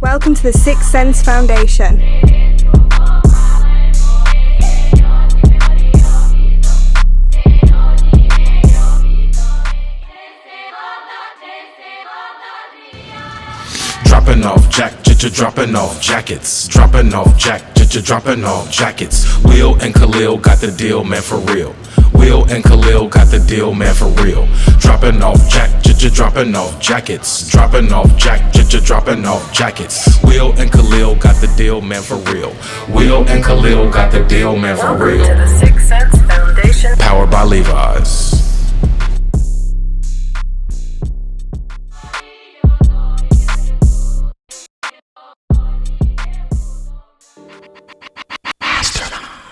Welcome to the Sixth Sense Foundation. Dropping off dropping off jackets. Dropping off dropping off jackets. Will and Khalil got the deal, man, for real. Will and Khalil got the deal, man, for real. Dropping off dropping off jackets. Dropping off dropping off jackets. Will and Khalil got the deal, man, for real. Will and Khalil got the deal, man, for real. Welcome to the Sixth Sense Foundation. Powered by LEVI'S.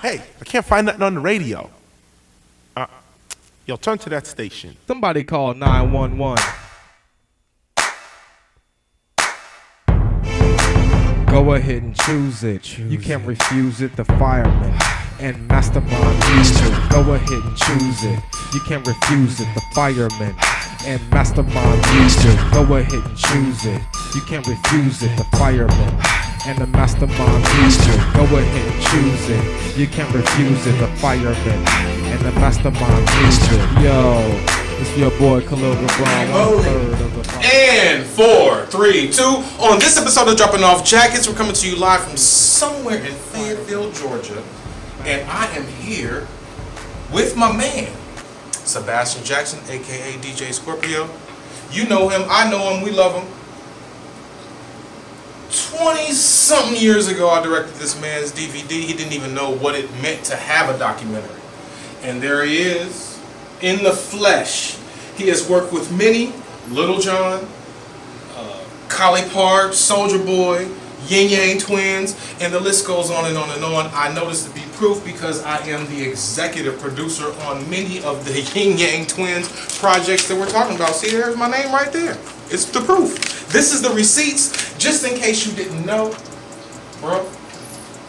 Hey, I can't find nothing on the radio. Yo, turn to that station. Somebody call 911. Go ahead and choose it. You can't refuse it. The firemen and mastermind music. Go ahead and choose it. You can't refuse it. The firemen and mastermind music. Go ahead and choose it. You can't refuse it. The firemen and the mastermind music. Go ahead and choose it. You can't refuse it. The firemen and the mastermind music. Yo, it's your boy Khalil Gibran. And 4, 3, 2. On this episode of Dropping Off Jackets, we're coming to you live from somewhere in Fayetteville, Georgia. And I am here with my man, Sebastian Jackson, aka DJ SCORPIO. You know him, I know him, we love him. 20-something years ago, I directed this man's DVD. He didn't even know what it meant to have a documentary. And there he is, in the flesh. He has worked with many, LIL JON, KAHLIL, Soulja Boy, YING YANG Twins, and the list goes on and on and on. I know this to be proof because I am the executive producer on many of the YING YANG Twins projects that we're talking about. See, there's my name right there. It's the proof. This is the receipts, just in case you didn't know, bro.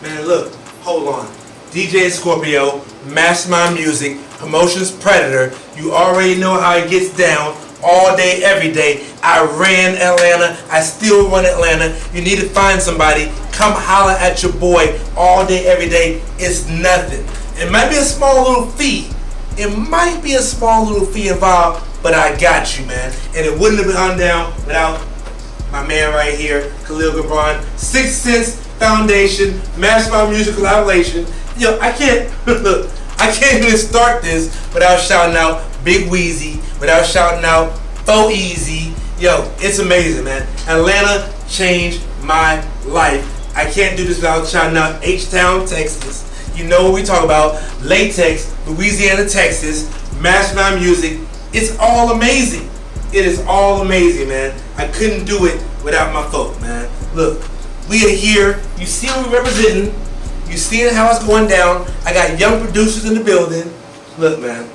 Man, look, hold on. DJ SCORPIO, Mastermind Music, Promotions Predator. You already know how it gets down. All day, every day. I ran Atlanta. I still run Atlanta. You need to find somebody. Come holler at your boy all day, every day. It's nothing. It might be a small little fee. It might be a small little fee involved, but I got you, man. And it wouldn't have gone down without my man right here, Kahlil Gibran, Sixth Sense Foundation, Mastermind Music Collaboration. Yo, I can't look. I can't even start this without shouting out Big WEAZIE, without shouting out YIZY. Yo, it's amazing, man. Atlanta changed my life. I can't do this without shouting out H-Town, Texas. You know what we talk about. Latex, Louisiana, Texas. Mastermind Music. It's all amazing. It is all amazing, man. I couldn't do it without my folk, man. Look, we are here. You see what we're representing. You seeing how it's going down. I got young producers in the building. Look, man.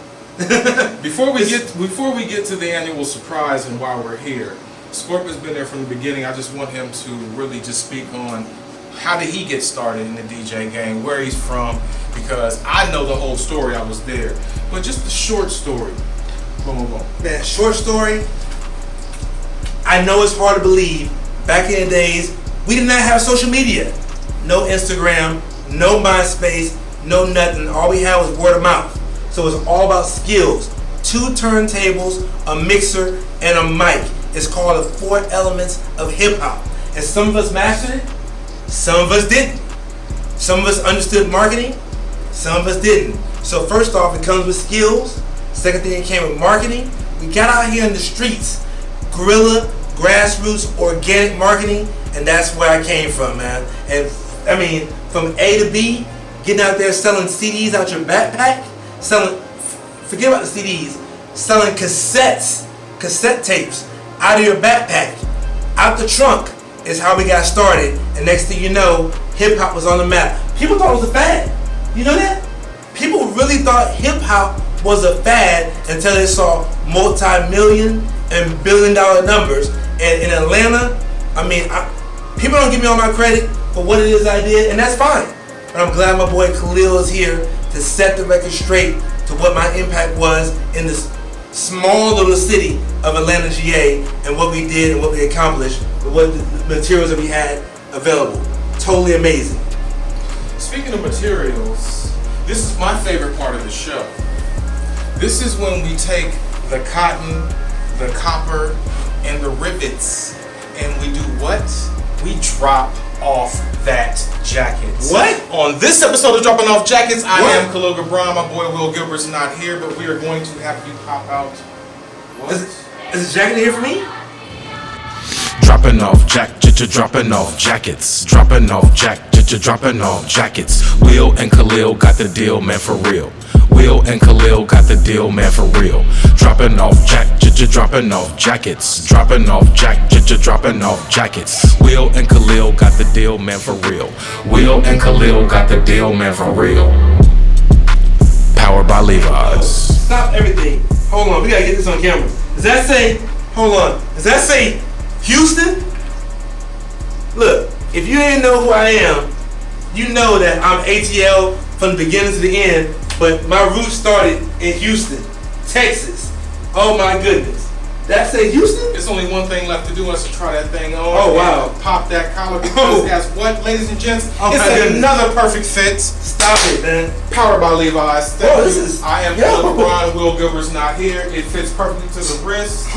Before we get to the annual surprise and why we're here, Scorpio's been there from the beginning. I just want him to really just speak on how did he get started in the DJ game, where he's from, because I know the whole story. I was there, but just the short story. Boom, boom. Man, short story. I know it's hard to believe. Back in the days, we did not have social media. No Instagram, no MySpace, no nothing. All we had was word of mouth. So it's all about skills. 2 turntables, a mixer, and a mic. It's called the 4 elements of hip hop. And some of us mastered it, some of us didn't. Some of us understood marketing, some of us didn't. So first off, it comes with skills. Second thing, it came with marketing. We got out here in the streets, guerrilla, grassroots, organic marketing, and that's where I came from, man. And I mean, from A to B, getting out there selling CDs out your backpack, selling, forget about the CDs, selling cassettes, cassette tapes out of your backpack, out the trunk is how we got started. And next thing you know, hip hop was on the map. People thought it was a fad. You know that? People really thought hip hop was a fad until they saw multi-million and billion-dollar numbers. And in Atlanta, I mean, people don't give me all my credit for what it is I did, and that's fine. But I'm glad my boy Khalil is here to set the record straight to what my impact was in this small little city of Atlanta, GA, and what we did and what we accomplished, with what the materials that we had available. Totally amazing. Speaking of materials, this is my favorite part of the show. This is when we take the cotton, the copper, and the rivets, and we do what? We drop off that jacket. What? On this episode of Dropping Off Jackets, I am KAHLIL GIBRAN. My boy Will Gilbert's not here, but we are going to have you pop out. What? Is the jacket here for me? Dropping off dropping off jackets. Dropping off dropping off jackets. Will and KAHLIL got the deal, man, for real. Will and KAHLIL got the deal, man, for real. Dropping off dropping off jackets. Dropping off dropping off jackets. Will and KAHLIL got the deal, man, for real. Will and KAHLIL got the deal, man, for real. Powered by LEVI'S. Stop everything. Hold on, we gotta get this on camera. Does that say, hold on, does that say Houston? Look, if you didn't know who I am, you know that I'm ATL from the beginning to the end, but my roots started in Houston, Texas. Oh my goodness. That say Houston? There's only one thing left to do, is to try that thing on. Oh wow. Pop that collar, because as what, ladies and gents? Oh, it's another perfect fit. Stop it, man. Powered by LEVI'S. I am KAHLIL GIBRAN. Will Gilbert's not here. It fits perfectly to the wrist.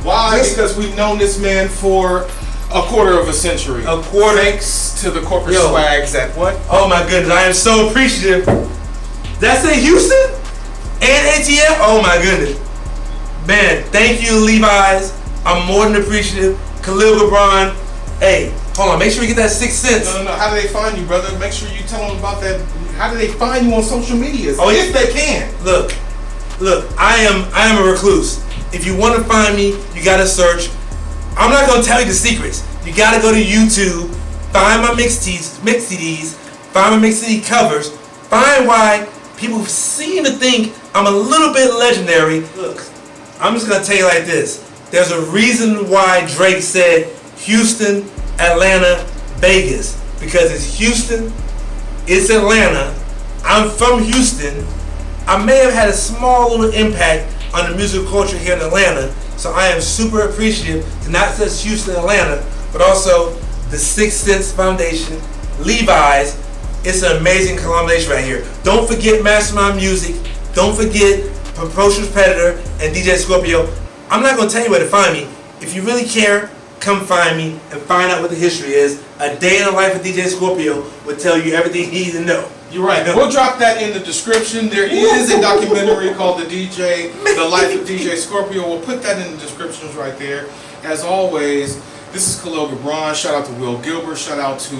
Why? Because we've known this man for a quarter of a century. A quarter. Thanks to the corporate swags at what? Oh my goodness, I am so appreciative. That say Houston and ATL? Oh my goodness. Man, thank you, LEVI'S. I'm more than appreciative. KAHLIL GIBRAN. Hey, hold on, make sure we get that SIXSENSE. No. How do they find you, brother? Make sure you tell them about that. How do they find you on social media? Oh, if they can. Look, I am a recluse. If you want to find me, you gotta search. I'm not gonna tell you the secrets. You gotta go to YouTube, find my mix CDs, find my mix CD covers, find why people seem to think I'm a little bit legendary. Look, I'm just gonna tell you like this. There's a reason why Drake said Houston, Atlanta, Vegas. Because it's Houston, it's Atlanta, I'm from Houston. I may have had a small little impact on the music culture here in Atlanta, so I am super appreciative to not just Houston, Atlanta, but also the SIXSENSE Foundation, LEVI'S. It's an amazing collaboration right here. Don't forget Mastermind Music. Don't forget Promotions Predator and DJ SCORPIO. I'm not going to tell you where to find me. If you really care, come find me and find out what the history is. A day in the life of DJ SCORPIO will tell you everything you need to know. You're right. We'll drop that in the description. There is a documentary called The Life of DJ SCORPIO. We'll put that in the descriptions right there. As always, this is KAHLIL GIBRAN. Shout out to Will Gilbert. Shout out to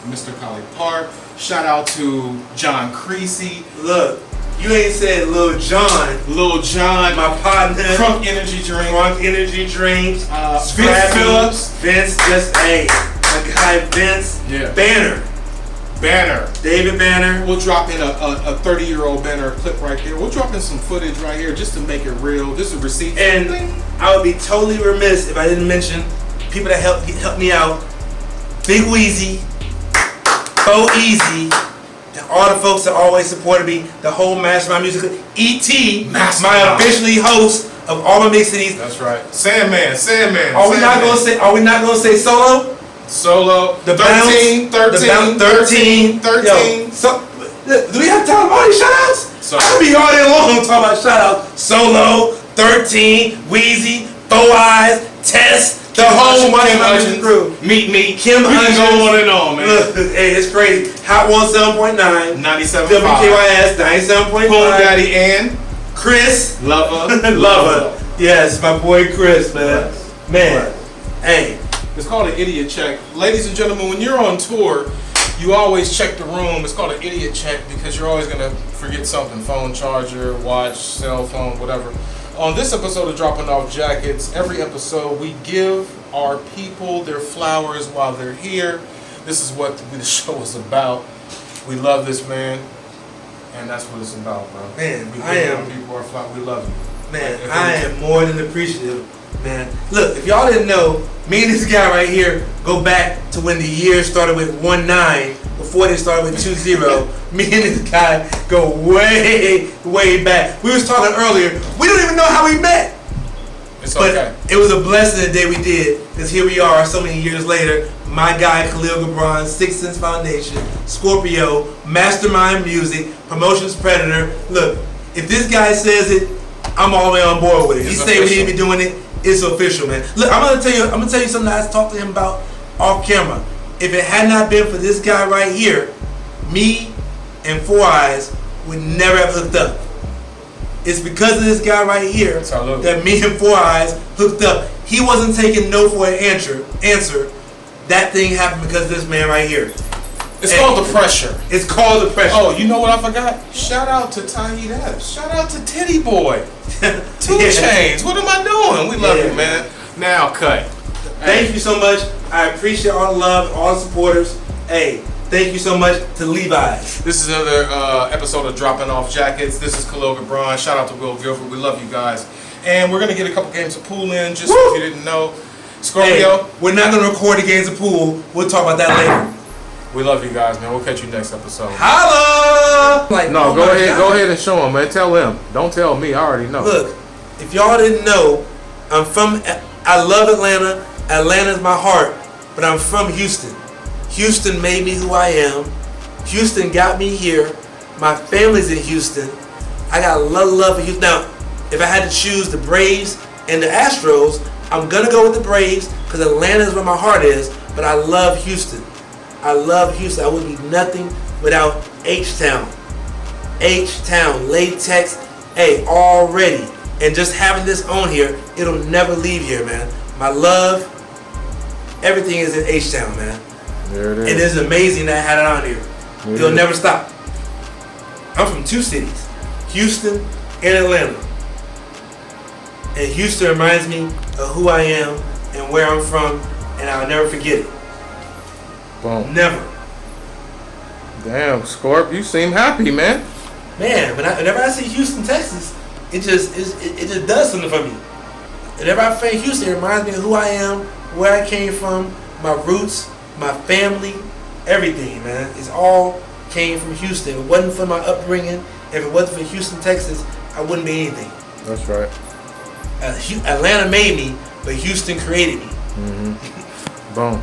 Mr. Collie Park. Shout out to John Creasy. Look, you ain't said Lil Jon. Lil Jon, my partner. Crunk Energy Drink. Crunk Energy Drink. Vince Phillips. Vince, just my guy Vince. Yeah. Banner. David Banner. We'll drop in a 30-year-old Banner clip right there. We'll drop in some footage right here just to make it real. This is a receipt. And I would be totally remiss if I didn't mention people that helped me out. Big WEAZIE, YING, and all the folks that always supported me. The whole Mastermind Music. E.T., my officially host of all my mix CDs. That's right. Sandman. Are we not gonna say Solo? Solo. The 13. Yo, so, do we have time for all these shout-outs? So, I'll be all day long talking about shout-outs. Solo, 13, WEAZIE, 4 Eyes, Test, the whole Mastermind crew. Meet Kim Hutchins. Go on and on, man. Look, hey, it's crazy. Hot 107.9, 97.5, WKYS 97.5, Pool Daddy and Chris Lover. Yes, my boy Chris, man. Man, hey. It's called an idiot check. Ladies and gentlemen, when you're on tour, you always check the room. It's called an idiot check because you're always going to forget something. Phone charger, watch, cell phone, whatever. On this episode of Dropping Off Jackets, every episode we give our people their flowers while they're here. This is what the show is about. We love this man, and that's what it's about, bro. Man, we give our people our flowers. We love you. Man, I am more than appreciative. Man, look, if y'all didn't know, me and this guy right here go back to when the year started with 19 before they started with 2-0. Me and this guy go way, way back. We was talking earlier. We don't even know how we met. It's But okay. it was a blessing the day we did, because here we are so many years later. My guy KAHLIL GIBRAN, SIXSENSE Foundation, Scorpio, Mastermind Music, Promotions Predator. Look, if this guy says it, I'm all the way on board with it. He It's say we need to be official. doing it, it's official, man. Look, I'm gonna tell you something that I talked to him about off camera. If it had not been for this guy right here, me and Four Eyes would never have hooked up. It's because of this guy right here Salute. that me and Four Eyes hooked up. He wasn't taking no for an answer. That thing happened because of this man right here. It's called the pressure. It's called the pressure. Oh, you know what I forgot? Shout out to Tiny Deps. Shout out to Titty Boy. 2 Yeah. Chains. What am I doing? We love Yeah. you, man. Now cut. Thank you so much. I appreciate all the love, all the supporters. Hey, thank you so much to Levi's. This is another episode of Dropping Off Jackets. This is KAHLIL GIBRAN. Shout out to Will Guilford. We love you guys. And we're going to get a couple games of pool in, just Woo! if you didn't know. Scorpio, Hey, we're not going to record the games of pool. We'll talk about that later. we love you guys, man. We'll catch you next episode. Holla! Like, No, oh go my ahead. God. Go ahead and show him, man. Tell him. Don't tell me. I already know. Look, if y'all didn't know, I love Atlanta. Atlanta's my heart, but I'm from Houston. Houston made me who I am. Houston got me here. My family's in Houston. I got a lot of love for Houston. Now, if I had to choose the Braves and the Astros, I'm gonna go with the Braves because Atlanta is where my heart is, but I love Houston. I love Houston. I would be nothing without H-Town. H-Town, latex, hey, already. And just having this on here, it'll never leave here, man. My love, everything is in H-Town, man. There it is. And it's amazing that I had it on here. Yeah. It'll never stop. I'm from 2 cities, Houston and Atlanta. And Houston reminds me of who I am and where I'm from, and I'll never forget it. Boom. Never. Damn, Scorp, you seem happy, man. Man, whenever I see Houston, Texas, it just does something for me. Whenever I think Houston, it reminds me of who I am, where I came from, my roots, my family, everything, man. It's all came from Houston. If it wasn't for my upbringing, if it wasn't for Houston, Texas, I wouldn't be anything. That's right. Atlanta made me, but Houston created me. Boom.